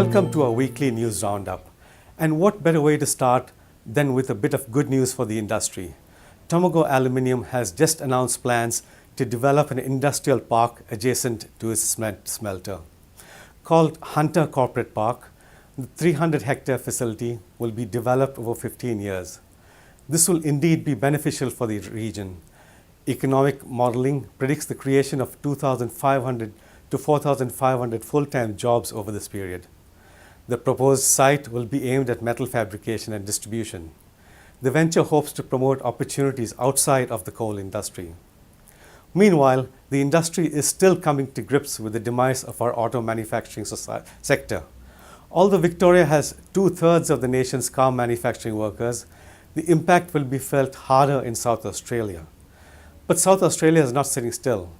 Welcome to our weekly news roundup. And what better way to start than with a bit of good news for the industry? Tomago Aluminium has just announced plans to develop an industrial park adjacent to its smelter. Called Hunter Corporate Park, the 300-hectare facility will be developed over 15 years. This will indeed be beneficial for the region. Economic modeling predicts the creation of 2,500 to 4,500 full-time jobs over this period. The proposed site will be aimed at metal fabrication and distribution. The venture hopes to promote opportunities outside of the coal industry. Meanwhile, the industry is still coming to grips with the demise of our auto manufacturing sector. Although Victoria has 2/3 of the nation's car manufacturing workers, the impact will be felt harder in South Australia. But South Australia is not sitting still.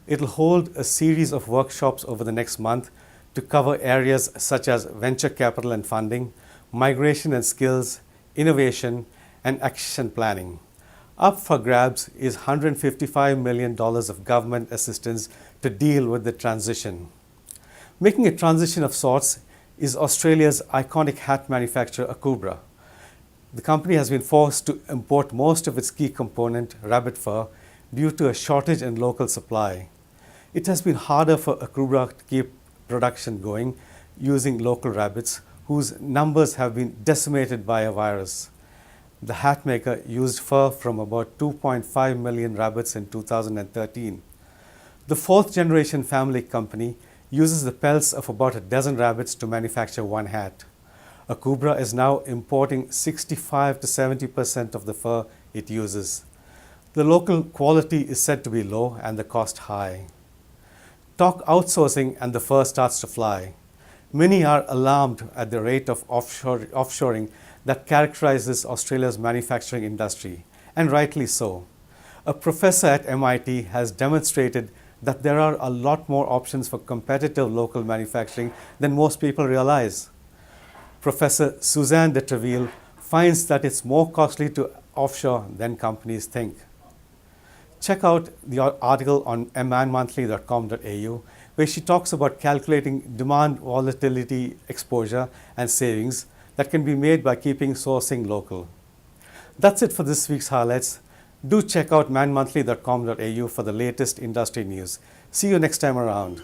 It will hold a series of workshops over the next month to cover areas such as venture capital and funding, migration and skills, innovation, and accession planning. Up for grabs is $155 million of government assistance to deal with the transition. Making a transition of sorts is Australia's iconic hat manufacturer Akubra. The company has been forced to import most of its key component, rabbit fur, due to a shortage in local supply. It has been harder for Akubra to keep production going using local rabbits, whose numbers have been decimated by a virus. The hat maker used fur from about 2.5 million rabbits in 2013. The fourth-generation family company uses the pelts of about a dozen rabbits to manufacture one hat. Akubra is now importing 65 to 70% of the fur it uses. The local quality is said to be low and the cost high. Talk outsourcing and the fur starts to fly. Many are alarmed at the rate of offshoring that characterizes Australia's manufacturing industry, and rightly so. A professor at MIT has demonstrated that there are a lot more options for competitive local manufacturing than most people realize. Professor Suzanne de Treville finds that it's more costly to offshore than companies think. Check out the article on manmonthly.com.au, where she talks about calculating demand volatility exposure and savings that can be made by keeping sourcing local. That's it for this week's highlights. Do check out manmonthly.com.au for the latest industry news. See you next time around.